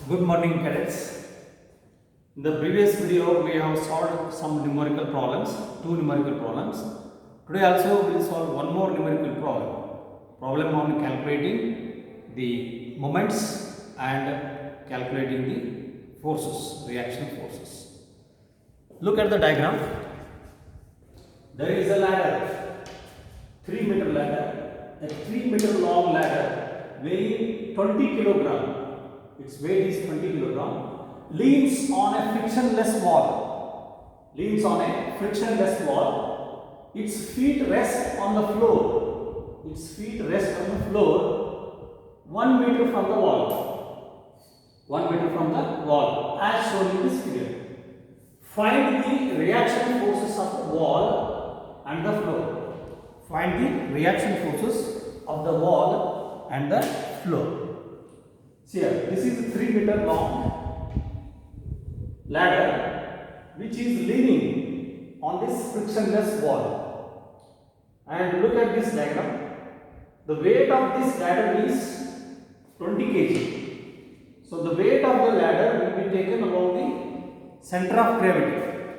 Good morning, cadets. In the previous video, we have solved some numerical problems, two numerical problems. Today also we will solve one more numerical problem on calculating the moments and calculating the forces, reaction forces. Look at the diagram. There is a ladder, 3-meter ladder, a 3-meter long ladder weighing 20 kilogram. Its weight is 20 kilogram. Leans on a frictionless wall. Leans on a frictionless wall. Its feet rest on the floor. Its feet rest on the floor 1 meter from the wall. 1 meter from the wall, as shown in this figure. Find the reaction forces of the wall and the floor. Find the reaction forces of the wall and the floor. See here, this is a 3-meter long ladder which is leaning on this frictionless wall. And look at this diagram. The weight of this ladder is 20 kg. So the weight of the ladder will be taken along the center of gravity.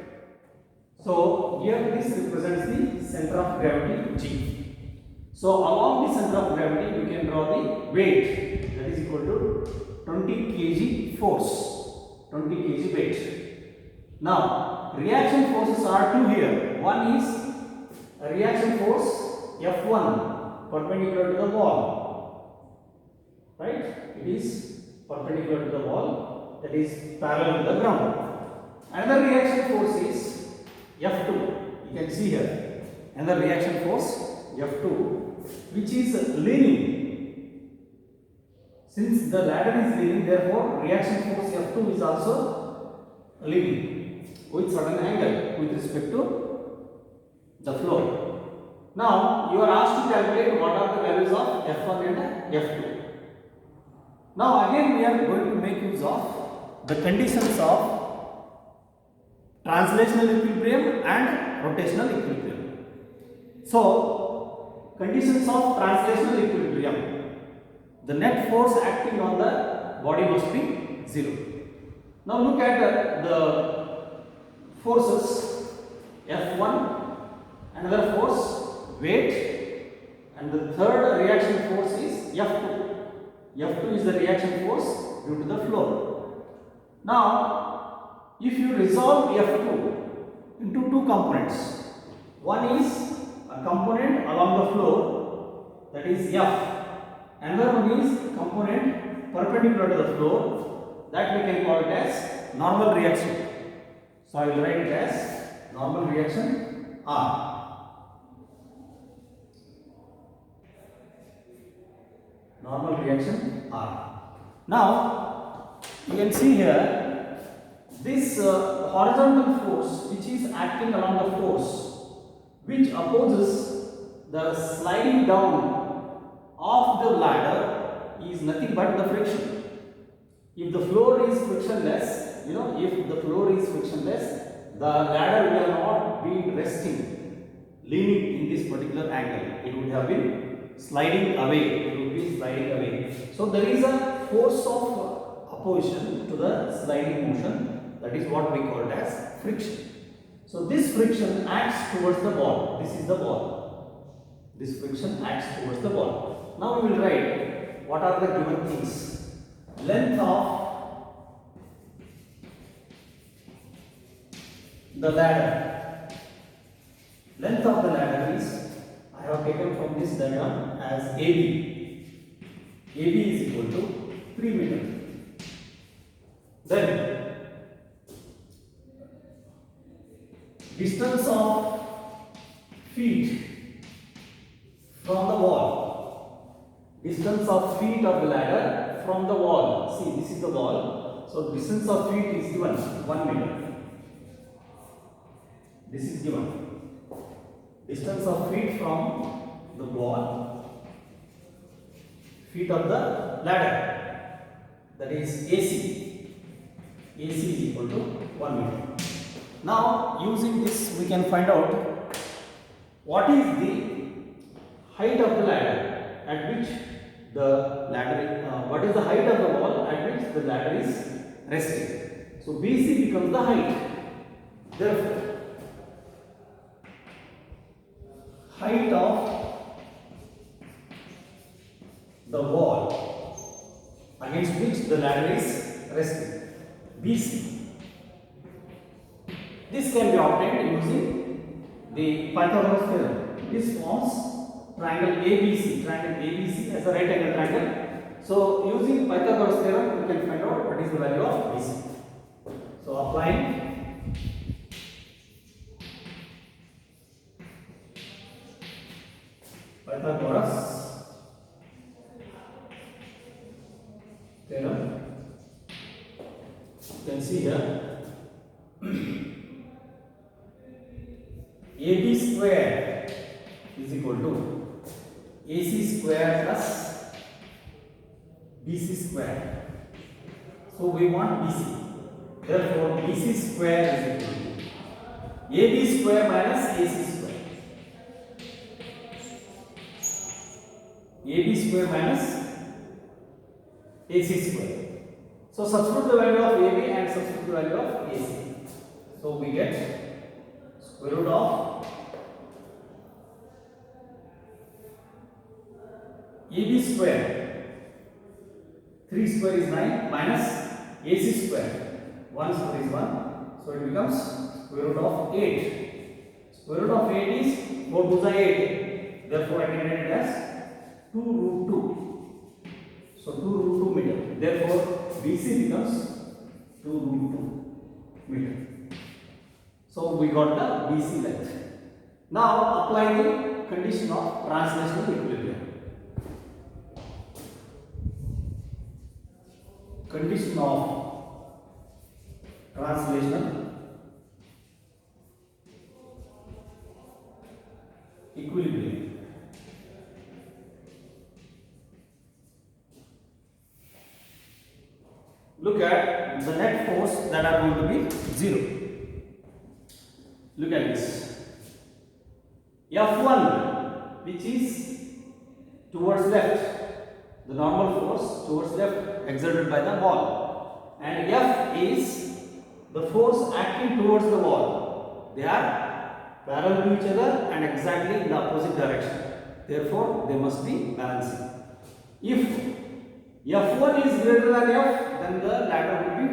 So here this represents the center of gravity G. So along the center of gravity we can draw the weight, that is equal to 20 kg force, 20 kg weight. Now reaction forces are two here. One is a reaction force F1 perpendicular to the wall, right? It is perpendicular to the wall, that is parallel to the ground. Another reaction force is F2. You can see here another reaction force F2, which is leaning. Since the ladder is leaning, therefore reaction force F2 is also leaning with certain angle with respect to the floor. Now you are asked to calculate what are the values of F1 and F2. Now again we are going to make use of the conditions of translational equilibrium and rotational equilibrium. So conditions of translational equilibrium. The net force acting on the body must be 0. Now look at the forces F1, another force weight, and the third reaction force is F2. F2 is the reaction force due to the flow. Now if you resolve F2 into two components, one is a component along the floor, that is F. Another one is component perpendicular to the floor, that we can call it as normal reaction. So I will write it as normal reaction R. Normal reaction R. Now you can see here this horizontal force which is acting along the force which opposes the sliding down of the ladder is nothing but the friction. If the floor is frictionless, if the floor is frictionless, the ladder will not be resting, leaning in this particular angle. It would have been sliding away. It would be sliding away. So there is a force of opposition to the sliding motion. That is what we call it as friction. So this friction acts towards the ball. This is the ball. This friction acts towards the ball. Now we will write what are the given things. Length of the ladder. Length of the ladder is, I have taken from this diagram as AB. AB is equal to 3 meters. Then distance of feet from the wall. Distance of feet of the ladder from the wall. See, this is the wall. So distance of feet is given 1 meter. This is given. Distance of feet from the wall. Feet of the ladder. That is AC. AC is equal to 1 meter. Now using this we can find out what is the height of the ladder at which the ladder, what is the height of the wall at which the ladder is resting. So BC becomes the height. Therefore, height of the wall against which the ladder is resting, BC. This can be obtained using the Pythagoras theorem. This forms triangle ABC as a right angle triangle. So using Pythagoras theorem, we can find out what is the value of BC. So applying Pythagoras theorem, you can see here AB square is equal to AC square plus BC square. So we want BC. Therefore, BC square is equal to AB square minus AC square. AB square minus AC square. So substitute the value of AB and substitute the value of AC. So we get square root of AB square, 3 square is 9 minus AC square, 1 square is 1. So it becomes square root of 8. Square root of 8 is 4 to the 8. Therefore I can write it as 2 root 2. So 2 root 2 meter. Therefore BC becomes 2 root 2 meter. So we got the BC length. Now apply the condition of translational equilibrium. Condition of translational equilibrium. Look at the net force that are going to be 0. Look at this. F1, which is towards left, the normal force towards left exerted by the wall, and F is the force acting towards the wall. They are parallel to each other and exactly in the opposite direction. Therefore, they must be balancing. If F1 is greater than F, then the ladder will be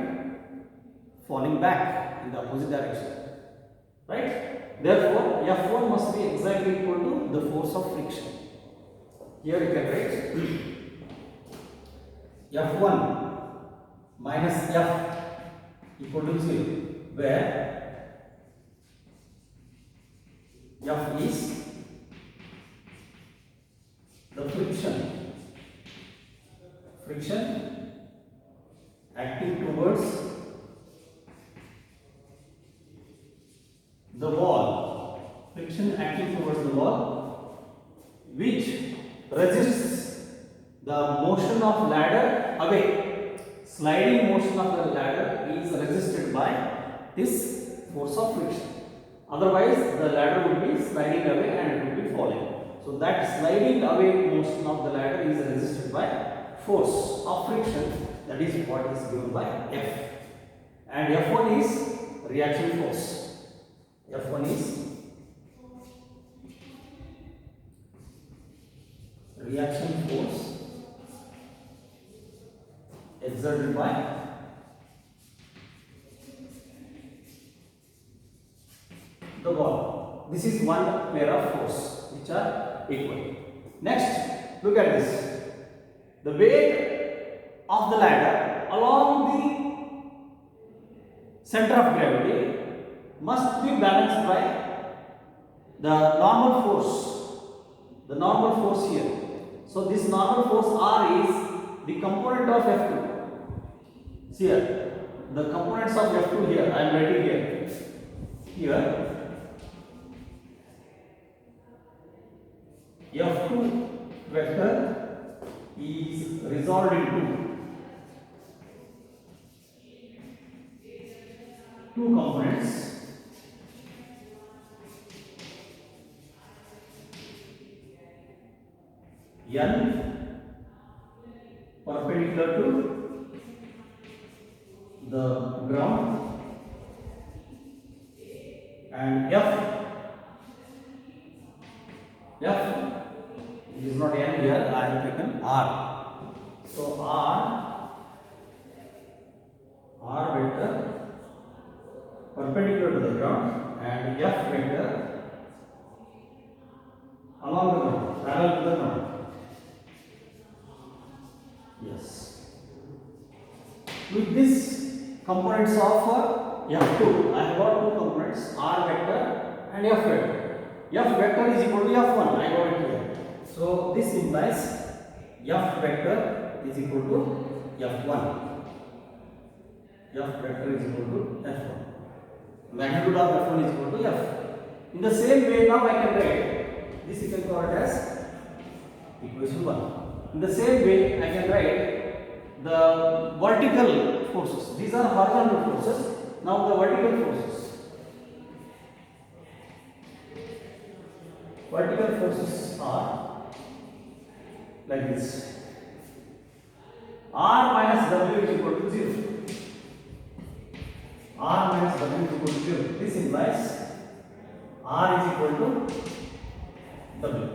falling back in the opposite direction. Right? Therefore, F1 must be exactly equal to the force of friction. Here you can write F1 minus F equal to 0, where F is the friction acting towards the wall, which resists the motion of ladder away. Sliding motion of the ladder is resisted by this force of friction. Otherwise, the ladder would be sliding away and it would be falling. So that sliding away motion of the ladder is resisted by force of friction. That is what is given by F. And F1 is reaction force. F1 is reaction force exerted by the wall. This is one pair of force which are equal. Next, look at this. The weight of the ladder along the center of gravity must be balanced by the normal force. The normal force here. So this normal force R is the component of F2. See here, the components of F2 here, I am writing here. Here, F2 vector is resolved into two components. N perpendicular to the ground, and it is not N here, I have taken R. So R vector perpendicular to the ground, and F vector along the ground, parallel to the ground. Yes. With this components of F2, I have got two components, R vector and F vector. F vector is equal to F1, I got it here. So this implies F vector is equal to F1. F vector is equal to F1. Magnitude of F1 is equal to F. In the same way, now I can write this, you can call it as equation 1. In the same way, I can write the vertical forces. These are horizontal forces. Now the vertical forces. Vertical forces are like this. R minus W is equal to 0. R minus W is equal to 0. This implies R is equal to W.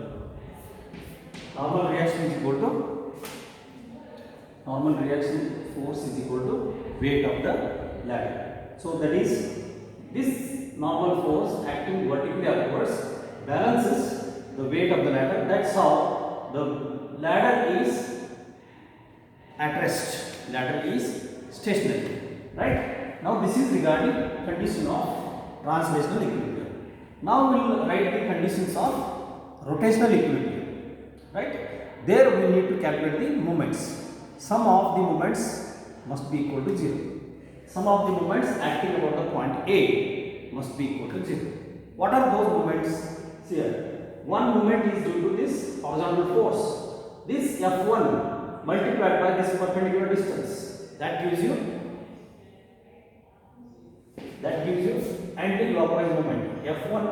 Normal reaction is equal to normal reaction force is equal to weight of the ladder. So that is, this normal force acting vertically upwards balances the weight of the ladder. That's how the ladder is at rest. Ladder is stationary. Right? Now this is regarding condition of translational equilibrium. Now we will write the conditions of rotational equilibrium. Right? There we need to calculate the moments. Sum of the moments must be equal to 0. Sum of the moments acting about the point A must be equal to 0. What are those moments? Here, one moment is due to this horizontal force. This F1 multiplied by this perpendicular distance, that gives you anti-clockwise moment F1,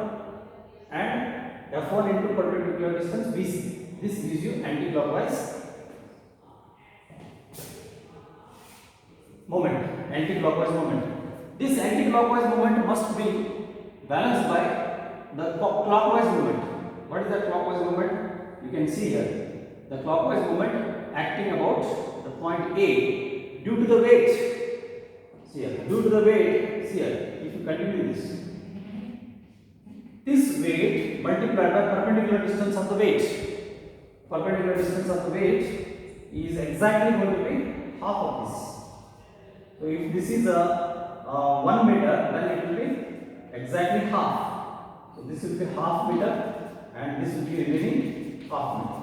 and F1 into perpendicular distance BC. This gives you anti-clockwise moment. Anti-clockwise moment. This anti-clockwise moment must be balanced by the clockwise movement. What is the clockwise movement? You can see here. The clockwise movement acting about the point A due to the weight. See here. Due to the weight. See here. If you continue this weight multiplied by perpendicular distance of the weight. Perpendicular distance of the weight is exactly going to be half of this. So if this is a 1 meter, then it will be exactly half. So this will be half meter and this will be remaining half meter.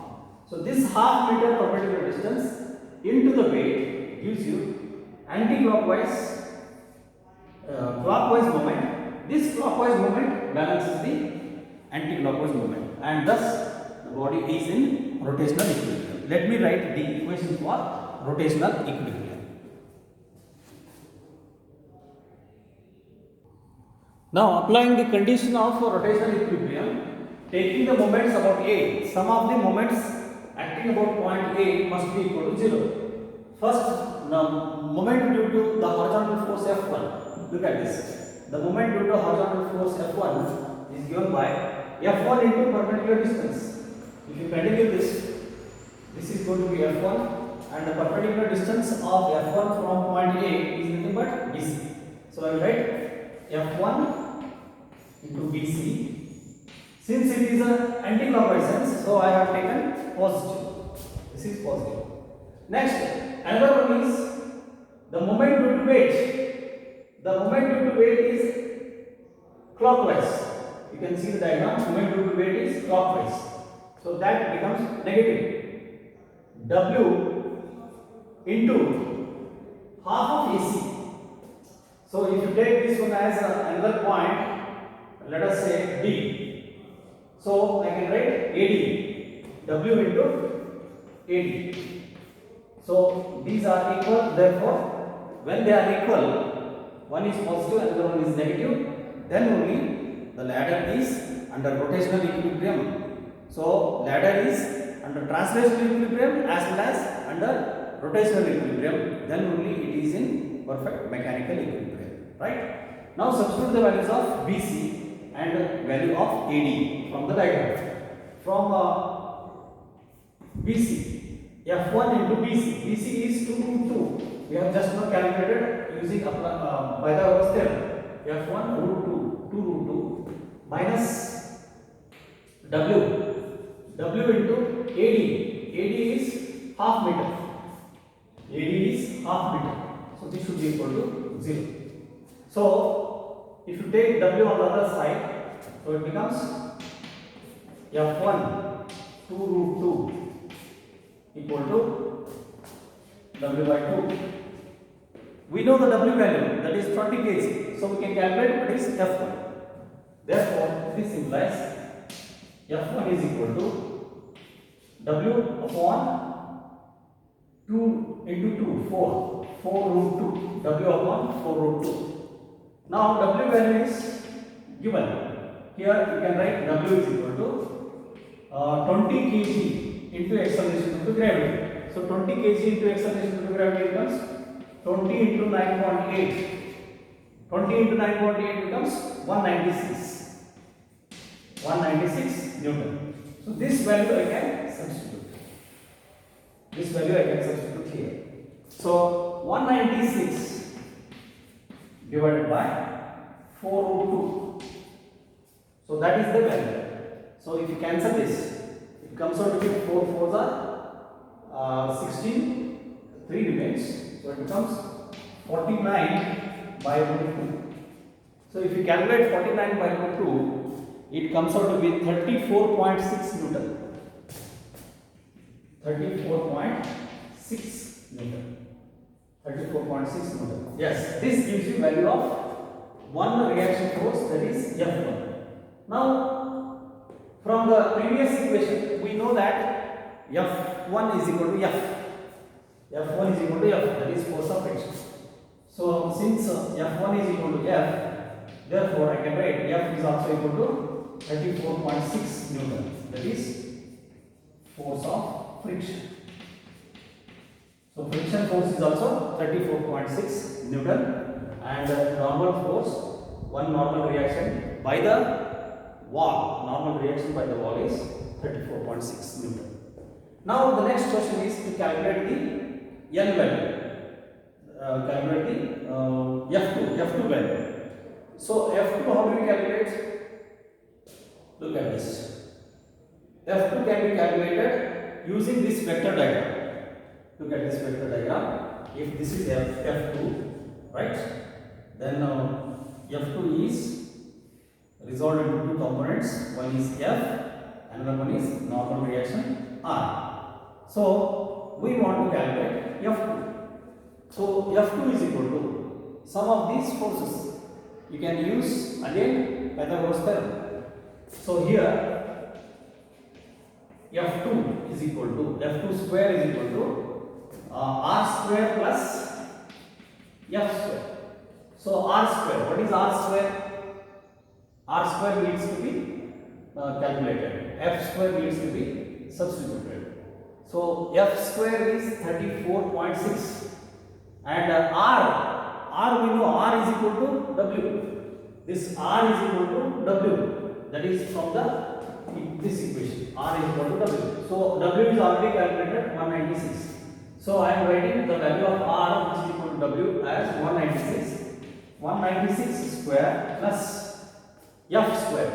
So this half meter perpendicular distance into the weight gives you anti-clockwise clockwise moment. This clockwise moment balances the anti-clockwise moment, and thus the body is in rotational equilibrium. Let me write the equation for rotational equilibrium. Now applying the condition of rotational equilibrium, taking the moments about A, sum of the moments acting about point A must be equal to 0. First, the moment due to the horizontal force F1. Look at this. The moment due to horizontal force F1 is given by F1 into perpendicular distance. If you continue this is going to be F1, and the perpendicular distance of F1 from point A is nothing but BC. So I will write F1 into BC. Since it is an anti-clockwise sense, so I have taken positive. This is positive. Next, another one is the moment due to weight. The moment due to weight is clockwise. You can see the diagram. Moment due to weight is clockwise. So that becomes negative. W into half of AC. So if you take this one as another point, let us say D. So I can write AD. W into AD. So these are equal. Therefore, when they are equal, one is positive and another one is negative, then only the ladder is under rotational equilibrium. So ladder is under translational equilibrium as well as under rotational equilibrium, then only it is in perfect mechanical equilibrium, right? Now substitute the values of BC and value of AD from the diagram. From BC, F1 into BC. BC is 2 root 2. We have just now calculated using Pythagoras theorem. F1 root 2, 2 root 2 minus W. W into AD. AD is half meter. AD is half meter. So this should be equal to 0. So if you take W on the other side, so it becomes F1 2 root 2 equal to W by 2. We know the W value, that is 20 kg. So we can calculate what is F1. Therefore, this implies F1 is equal to W upon 2 into 2, 4. 4 root 2. W upon 4 root 2. Now W value is given. Here you can write W is equal to 20 kg into acceleration due to gravity. So 20 kg into acceleration due to gravity becomes 20 into 9.8. 20 into 9.8 becomes 196. 196 Newton. So this value I can substitute. This value I can substitute here. So 196 divided by 4 root 2. So that is the value. So if you cancel this, it comes out to be 4 4s are 16, 3 remains. So it becomes 49 by root 2. So if you calculate 49 by root 2, it comes out to be 34.6 Newton. 34.6 Newton. 34.6 Newton. Yes, this gives you value of one reaction force, that is F1. Now, from the previous equation, we know that F1 is equal to F. F1 is equal to F, that is force of friction. So, since F1 is equal to F, therefore I can write F is also equal to 34.6 Newton, that is force of friction. So friction force is also 34.6 Newton, and normal force, one normal reaction by the wall, normal reaction by the wall is 34.6 Newton. Now the next question is to calculate the N value, calculate the F2 value. So F2, how do we calculate? Look at this. F2 can be calculated using this vector diagram. Look at this vector diagram. If this is F2, right? Then F2 is resolved into two components. One is F, another one is normal reaction R. So we want to calculate F2. So F2 is equal to sum of these forces. You can use again Pythagoras theorem. So here F2 is equal to F2 square is equal to R square plus F square. So R square, what is R square? R square needs to be calculated. F square needs to be substituted. So F square is 34.6, and R we know R is equal to W. This R is equal to W. That is from this equation. R is equal to W. So W is already calculated 196. So I am writing the value of R which is equal to W as 196. 196 square plus F square.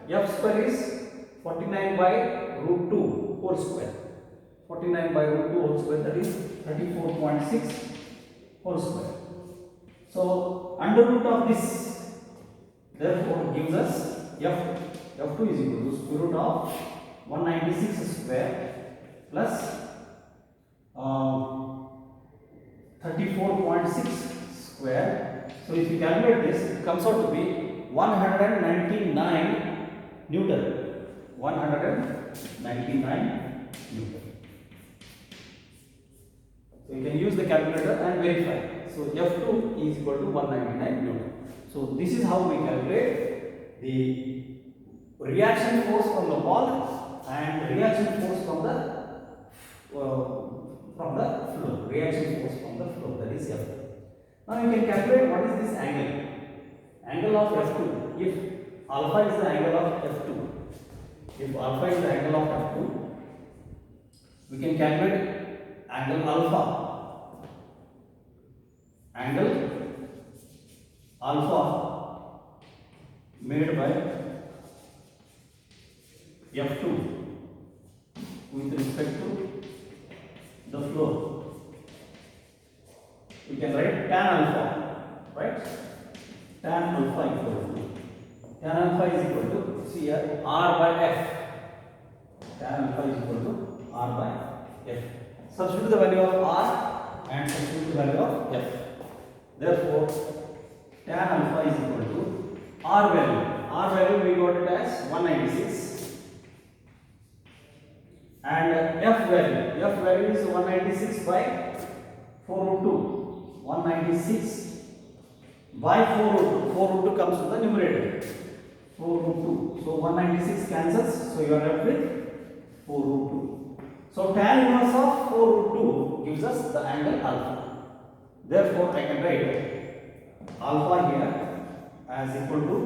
F square is 49 by root 2 whole square. 49 by root 2 whole square, that is 34.6 whole square. So under root of this, therefore gives us F2 is equal to square root of 196 square plus 34.6 square. So if you calculate this, it comes out to be 199 Newton. 199 Newton. So you can use the calculator and verify. So F2 is equal to 199 Newton. So this is how we calculate the reaction force from the wall and reaction force from the from the flow, reaction force from the flow, that is F. Now you can calculate what is this angle. Angle of F2, if alpha is the angle of F2, if alpha is the angle of F2, we can calculate angle alpha. Angle alpha made by F2 with respect to the flow. We can write tan alpha, right? Tan alpha is equal to see here R by F. Tan alpha is equal to R by F. Substitute the value of R and substitute the value of F. Therefore, tan alpha is equal to R value. R value we got it as 196. And F value is 196 by 4 root 2. 196 by 4 root 2. 4 root 2 comes to the numerator. 4 root 2. So 196 cancels. So you are left with 4 root 2. So tan inverse of 4 root 2 gives us the angle alpha. Therefore, I can write alpha here as equal to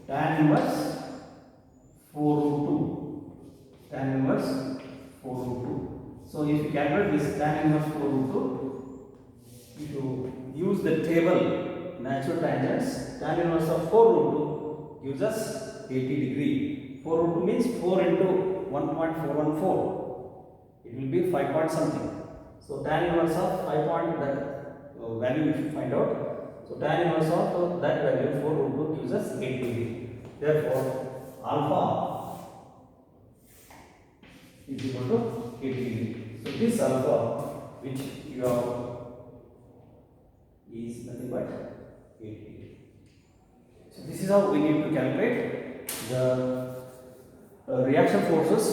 tan inverse 4 root 2. Tan inverse 4 root 2. So if you calculate this tan inverse 4 root 2, if you use the table natural tangents, tan inverse of 4 root 2 gives us 80 degree. 4 root 2 means 4 into 1.414. It will be 5 point something. So tan inverse of 5 point, that value we should find out. So tan inverse of that value 4 root 2 gives us 80 degree. Therefore, alpha is equal to 80 degree. So this alpha which you have is nothing but 80 degree. So this is how we need to calculate the reaction forces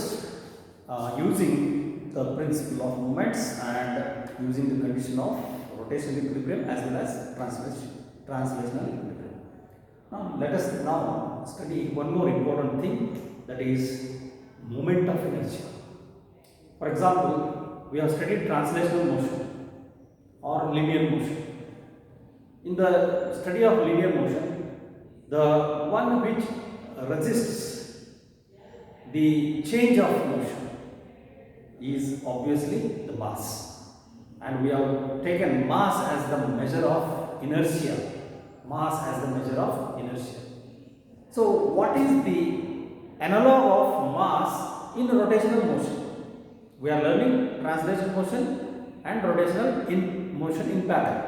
using the principle of moments and using the condition of rotational equilibrium as well as translational equilibrium. Now let us now study one more important thing, that is moment of inertia. For example, we have studied translational motion or linear motion. In the study of linear motion, the one which resists the change of motion is obviously the mass, and we have taken mass as the measure of inertia. Mass as the measure of inertia. So what is the analog of mass in rotational motion? We are learning translational motion and rotational motion in parallel.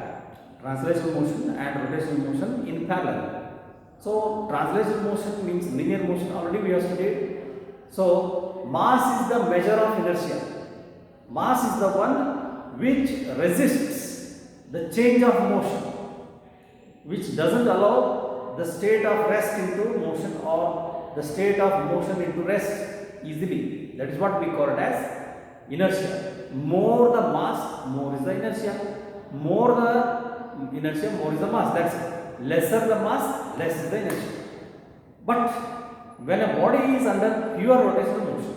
Translational motion and rotational motion in parallel. So translational motion means linear motion, already we have studied. So mass is the measure of inertia. Mass is the one which resists the change of motion, which doesn't allow the state of rest into motion or the state of motion into rest easily. That is what we call it as inertia. More the mass, more is the inertia. More the inertia, more is the mass. That's it. Lesser the mass, less is the inertia. But when a body is under pure rotational motion,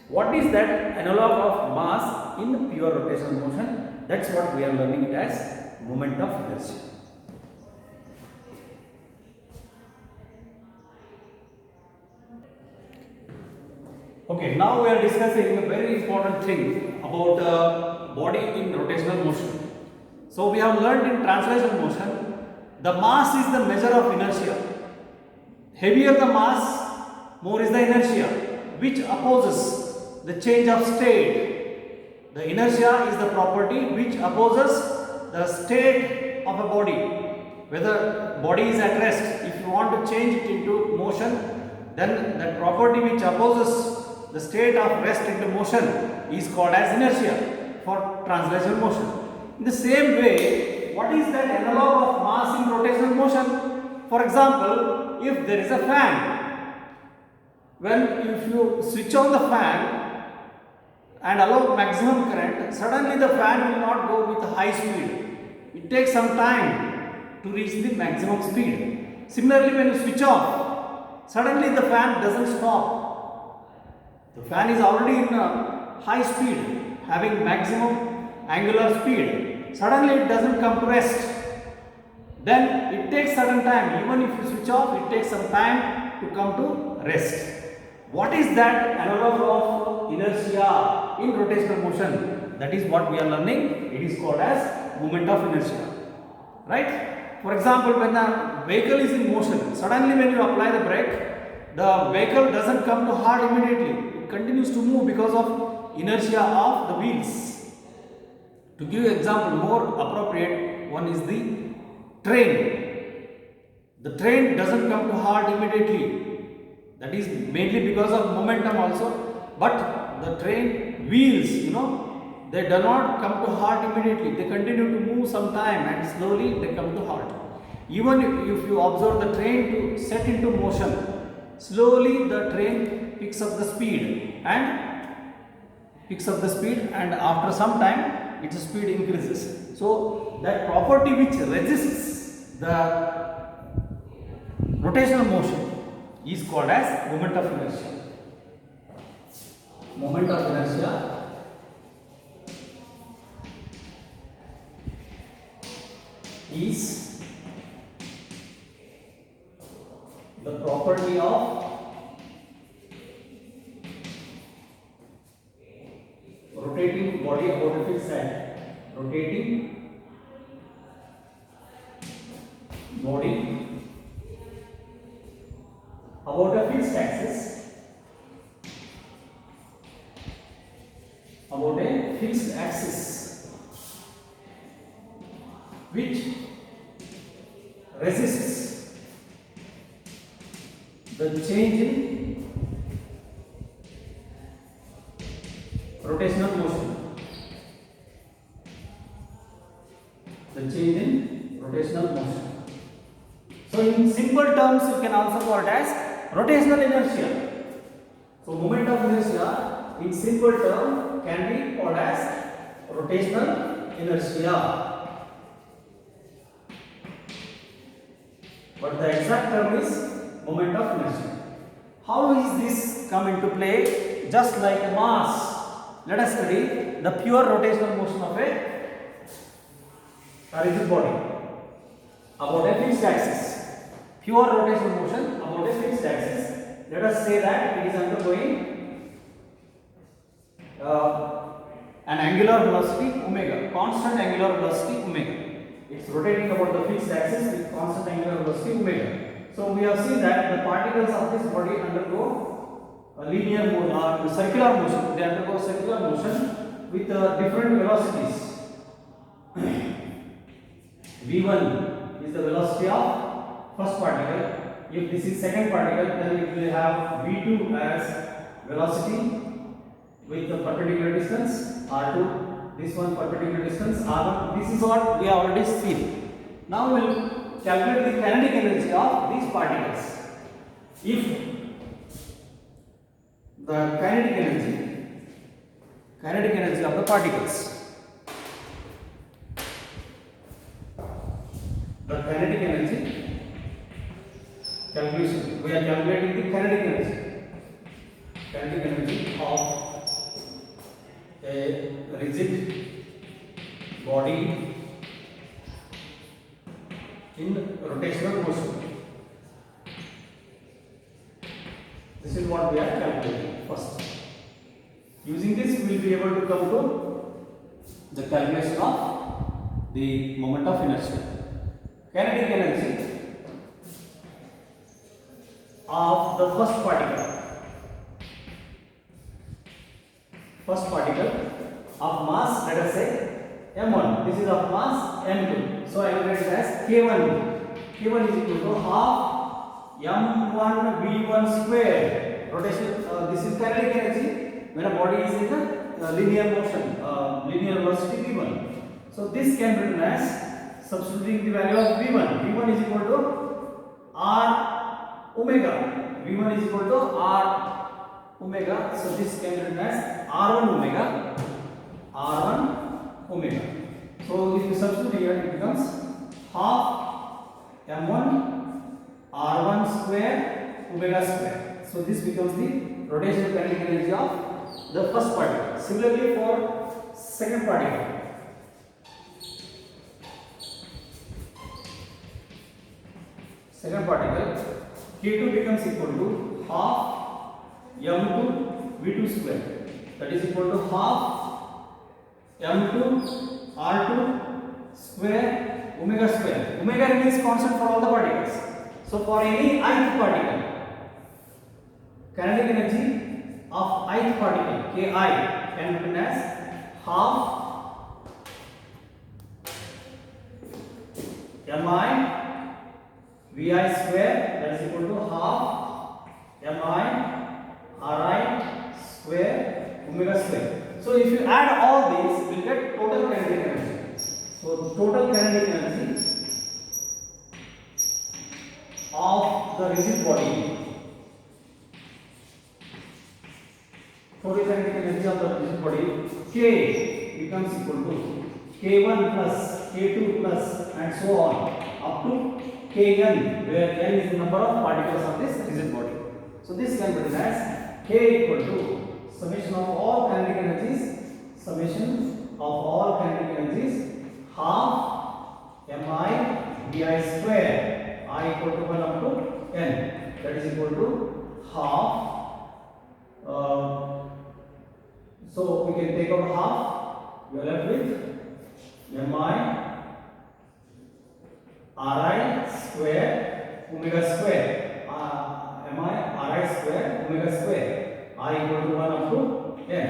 what is that analog of mass in pure rotational motion? That's what we are learning it as moment of inertia. Okay, now we are discussing a very important thing about body in rotational motion. So we have learned in translational motion, the mass is the measure of inertia. Heavier the mass, more is the inertia, which opposes the change of state. The inertia is the property which opposes the state of a body. Whether body is at rest, if you want to change it into motion, then that property which opposes the state of rest into motion is called as inertia for translational motion. In the same way, what is that analog of mass in rotational motion? For example, if there is a fan, if you switch on the fan and allow maximum current, suddenly the fan will not go with high speed. It takes some time to reach the maximum speed. Similarly, when you switch off, suddenly the fan doesn't stop. The fan is already in high speed, having maximum angular speed, suddenly it doesn't come to rest. Then it takes certain time, even if you switch off, it takes some time to come to rest. What is that analog of inertia in rotational motion? That is what we are learning. It is called as moment of inertia. Right? For example, when the vehicle is in motion, suddenly when you apply the brake, the vehicle doesn't come to halt immediately. It continues to move because of inertia of the wheels. To give you example, more appropriate one is the train. The train doesn't come to halt immediately. That is mainly because of momentum also. But the train wheels, they do not come to halt immediately. They continue to move some time and slowly they come to halt. Even if you observe the train to set into motion, slowly the train picks up the speed and after some time its speed increases. So that property which resists the rotational motion is called as moment of inertia. Moment of inertia is the property of rotating body about a fixed axis. Rotating body about a fixed axis. About a fixed axis which resists the change in rotational motion. The change in rotational motion. So in simple terms you can also call it as rotational inertia. So moment of inertia in simple term can be called as rotational inertia. But the exact term is moment of inertia. How is this come into play? Just like a mass. Let us study the pure rotational motion of a rigid body about a fixed axis. Pure rotational motion about a fixed axis. Let us say that it is undergoing an angular velocity omega, constant angular velocity omega. It's rotating about the fixed axis with constant angular velocity omega. So we have seen that the particles of this body undergo a linear motion or circular motion. They undergo circular motion with different velocities. V1 is the velocity of first particle. If this is second particle, then it will have V2 as velocity with the perpendicular distance R2. This one perpendicular distance R1. This is what we have already seen. Now we will calculate the kinetic energy of these particles. If the kinetic energy of the particles, the kinetic energy calculation, we are calculating the kinetic energy of a rigid body in rotational motion. This is what we are calculating first. Using this, we will be able to come to the calculation of the moment of inertia. Kinetic energy of the first particle of mass, let us say m1. This is of mass m2. So I will write it as k1. K1 is equal to half m1 v1 square. Rotation. This is kinetic energy when a body is in the linear motion, linear velocity v1. So this can be written as, substituting the value of v1. v1 is equal to r omega. v1 is equal to r omega. So this can be written as r1 omega. r1 omega. So if you substitute here, it becomes half m1 r1 square omega square. So this becomes the rotational kinetic energy of the first particle. Similarly, for second particle. Second particle K2 becomes equal to half m2 v2 square, that is equal to half m2 r2 square omega square. Omega remains constant for all the particles. So for any ith particle, kinetic energy of ith particle Ki can be written as half mi vi square, that is equal to half mi ri square omega square. So if you add all these, we will get total kinetic energy. So total kinetic energy of the rigid body, total kinetic energy of the rigid body K becomes equal to K1 plus K2 plus and so on up to Kn, where n is the number of particles of this rigid body. So this can be written as K equal to summation of all kinetic energies, summation of all kinetic energies, half mi vi square I equal to 1 up to n, that is equal to half. So we can take out half, we are left with mi ri square omega square, mi ri square omega square I equal to 1 up to n.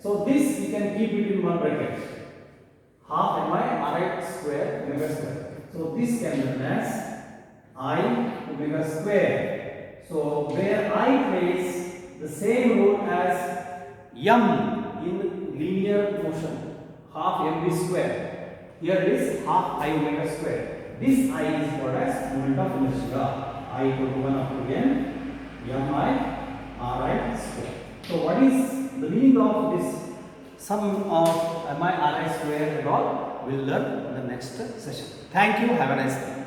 So this we can keep it in one bracket, half mi ri square omega square. So this can be written as I omega square. So where I plays the same role as m in linear motion, half mv square. Here it is half I omega square. This I is called as moment of inertia. I equal to 1 up to n mi ri square. So what is the meaning of this sum of mi ri square and all? We will learn in the next session. Thank you. Have a nice day.